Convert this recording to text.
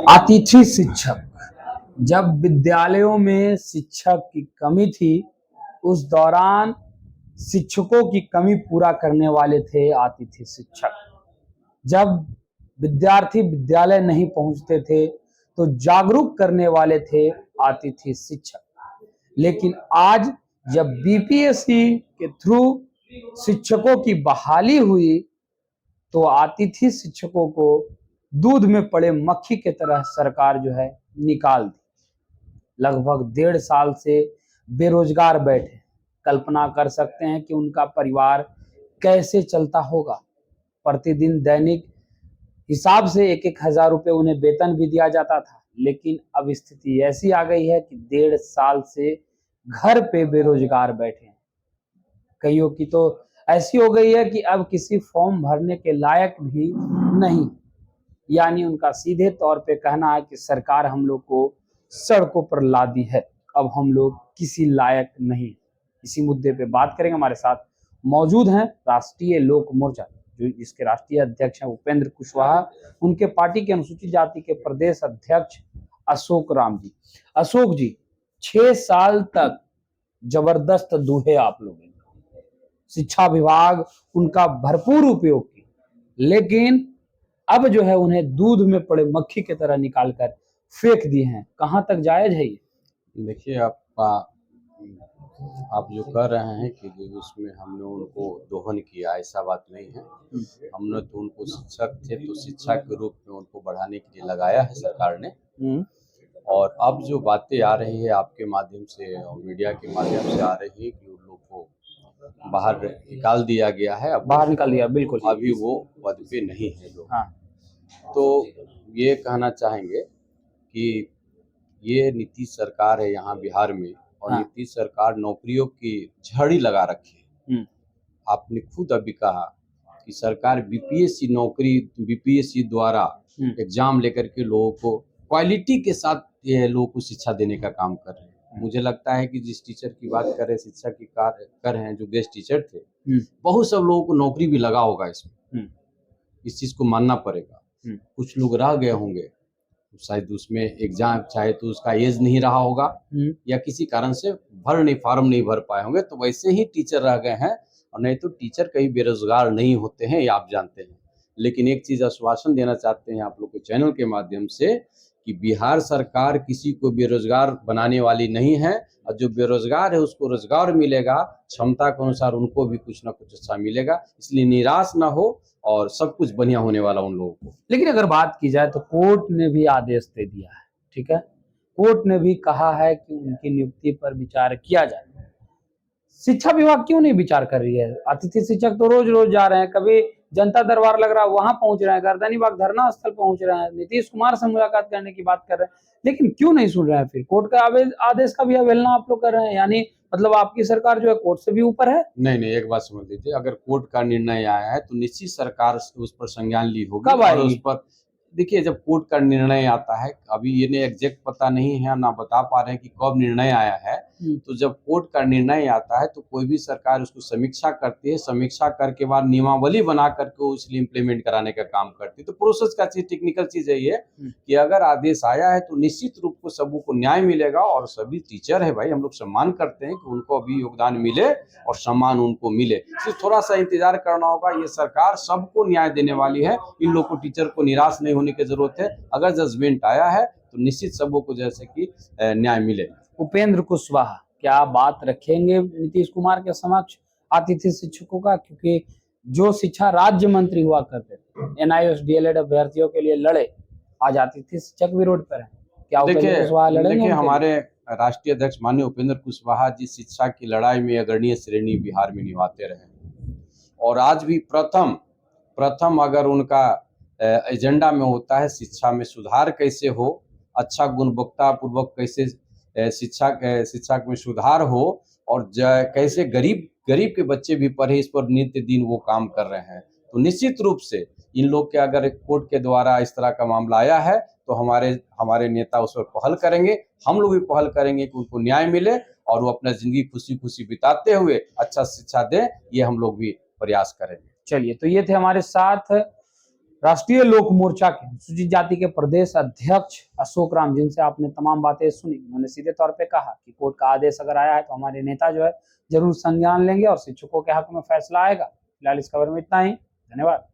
अतिथि शिक्षक। जब विद्यालयों में शिक्षक की कमी थी, उस दौरान शिक्षकों की कमी पूरा करने वाले थे अतिथि शिक्षक। जब विद्यार्थी विद्यालय नहीं पहुंचते थे तो जागरूक करने वाले थे अतिथि शिक्षक। लेकिन आज जब बीपीएससी के थ्रू शिक्षकों की बहाली हुई तो अतिथि शिक्षकों को दूध में पड़े मक्खी की तरह सरकार जो है निकाल दी। लगभग 1.5 साल से बेरोजगार बैठे। कल्पना कर सकते हैं कि उनका परिवार कैसे चलता होगा। प्रतिदिन दैनिक हिसाब से 1-1 हजार रुपए उन्हें वेतन भी दिया जाता था, लेकिन अब स्थिति ऐसी आ गई है कि 1.5 साल से घर पे बेरोजगार बैठे हैं। कईयों की तो ऐसी हो गई है कि अब किसी फॉर्म भरने के लायक भी नहीं। यानी उनका सीधे तौर पे कहना है कि सरकार हम लोग को सड़कों पर ला दी है, अब हम लोग किसी लायक नहीं। इसी मुद्दे पे बात करेंगे। हमारे साथ मौजूद हैं राष्ट्रीय लोक मोर्चा, जो इसके राष्ट्रीय अध्यक्ष हैं उपेंद्र कुशवाहा, उनके पार्टी के अनुसूचित जाति के प्रदेश अध्यक्ष अशोक राम जी। अशोक जी, 6 साल तक जबरदस्त दूहे आप लोगों ने, शिक्षा विभाग उनका भरपूर उपयोग की, लेकिन अब जो है उन्हें दूध में पड़े मक्खी की तरह निकालकर फेंक दिए हैं। कहां तक जायज है ये? देखिए, आप जो कह रहे हैं कि जो उसमें हमने उनको दोहन किया, ऐसा बात नहीं है। हमने तो उनको शिक्षक थे तो शिक्षा के रूप में उनको बढ़ाने के लिए लगाया है सरकार ने। और अब जो बातें आ रही है आपके माध्यम से और मीडिया के माध्यम से आ रही है कि उन लोग को बाहर निकाल दिया गया है। अब बाहर निकाल दिया, बिल्कुल। अभी वो पद पे नहीं है लोग। हाँ। तो ये कहना चाहेंगे कि ये नीतीश सरकार है यहाँ बिहार में, और हाँ। नीतीश सरकार नौकरियों की झड़ी लगा रखी है। आपने खुद अभी कहा कि सरकार बीपीएससी द्वारा एग्जाम लेकर के लोगों को क्वालिटी के साथ ये लोगों को शिक्षा देने का काम कर रहे हैं। मुझे लगता है कि जिस टीचर की बात कर रहे हैं, शिक्षा की कार्य कर रहे हैं, जो गेस्ट टीचर थे, बहुत सब लोगों को नौकरी भी लगा होगा इसमें। इस चीज को मानना पड़ेगा। कुछ लोग रह गए होंगे, शायद उसमें एग्जाम चाहे तो उसका एज नहीं रहा होगा, या किसी कारण से फॉर्म नहीं भर पाए होंगे, तो वैसे ही टीचर रह गए हैं। और नहीं तो टीचर कहीं बेरोजगार नहीं होते हैं, ये आप जानते हैं। लेकिन एक चीज आश्वासन देना चाहते हैं आप लोग के चैनल के माध्यम से कि बिहार सरकार किसी को बेरोजगार बनाने वाली नहीं है, और जो बेरोजगार है उसको रोजगार मिलेगा, क्षमता के अनुसार उनको भी कुछ ना कुछ अच्छा मिलेगा। इसलिए निराश ना हो और सब कुछ बढ़िया होने वाला उन लोगों को। लेकिन अगर बात की जाए तो कोर्ट ने भी आदेश दे दिया है, ठीक है, कोर्ट ने भी कहा है कि उनकी नियुक्ति पर विचार किया जाए। शिक्षा विभाग क्यों नहीं विचार कर रही है? अतिथि शिक्षक तो रोज रोज जा रहे हैं, कभी जनता दरबार लग रहा है वहां पहुंच रहे हैं, गर्दनीबाग धरना स्थल पहुंच रहे हैं, नीतीश कुमार से मुलाकात करने की बात कर रहे हैं, लेकिन क्यों नहीं सुन रहे हैं? फिर कोर्ट का आदेश का भी अवहेलना आप लोग कर रहे हैं। यानी मतलब आपकी सरकार जो है कोर्ट से भी ऊपर है। नहीं, एक बात समझ लीजिए, अगर कोर्ट का निर्णय आया है तो निश्चित सरकार उस पर संज्ञान ली होगी। कब आएगी? उस पर देखिए, जब कोर्ट का निर्णय आता है, अभी ये एग्जैक्ट पता नहीं है, ना बता पा रहे हैं कि कब निर्णय आया है। तो जब कोर्ट का निर्णय आता है तो कोई भी सरकार उसको समीक्षा करती है, समीक्षा करके बाद नियमावली बना करके उसलिए इम्प्लीमेंट कराने का काम करती है। तो प्रोसेस का चीज, टेक्निकल चीज है ये, कि अगर आदेश आया है तो निश्चित रूप से सबको को न्याय मिलेगा। और सभी टीचर है भाई, हम लोग सम्मान करते हैं कि उनको अभी योगदान मिले और सम्मान उनको मिले। सिर्फ थोड़ा सा इंतजार करना होगा। ये सरकार सबको न्याय देने वाली है, इन लोग को, टीचर को निराश नहीं होने की जरूरत है। अगर जजमेंट आया है तो निश्चित सबों को जैसे कि न्याय मिले। उपेंद्र कुशवाहा क्या बात रखेंगे नीतीश कुमार के समक्ष अतिथि शिक्षकों का? क्योंकि जो शिक्षा राज्य मंत्री हुआ करते थे, एनआईओएस डीएलएड अभ्यर्थियों के लिए लड़े, आज अतिथि शिक्षक भी रोड पर है। क्या उपेंद्र कुशवाहा लड़ेंगे? देखिए, हमारे राष्ट्रीय अध्यक्ष माननीय उपेंद्र कुशवाहा जी शिक्षा की लड़ाई में अग्रणीय श्रेणी बिहार में निभाते रहे, और आज भी प्रथम अगर उनका एजेंडा में होता है शिक्षा में सुधार कैसे हो, अच्छा गुणवत्ता पूर्वक कैसे शिक्षा में सुधार हो, और कैसे गरीब के बच्चे भी पढ़े, इस पर नित्य दिन वो काम कर रहे हैं। तो निश्चित रूप से इन लोग के अगर कोर्ट के द्वारा इस तरह का मामला आया है तो हमारे नेता उस पर पहल करेंगे, हम लोग भी पहल करेंगे कि उनको न्याय मिले और वो अपना जिंदगी खुशी खुशी बिताते हुए अच्छा शिक्षा दें। ये हम लोग भी प्रयास करेंगे। चलिए, तो ये थे हमारे साथ राष्ट्रीय लोक मोर्चा के अनुसूचित जाति के प्रदेश अध्यक्ष अशोक राम, जिनसे आपने तमाम बातें सुनी, उन्होंने सीधे तौर पे कहा कि कोर्ट का आदेश अगर आया है तो हमारे नेता जो है जरूर संज्ञान लेंगे और शिक्षकों के हक में फैसला आएगा। फिलहाल इस खबर में इतना ही। धन्यवाद।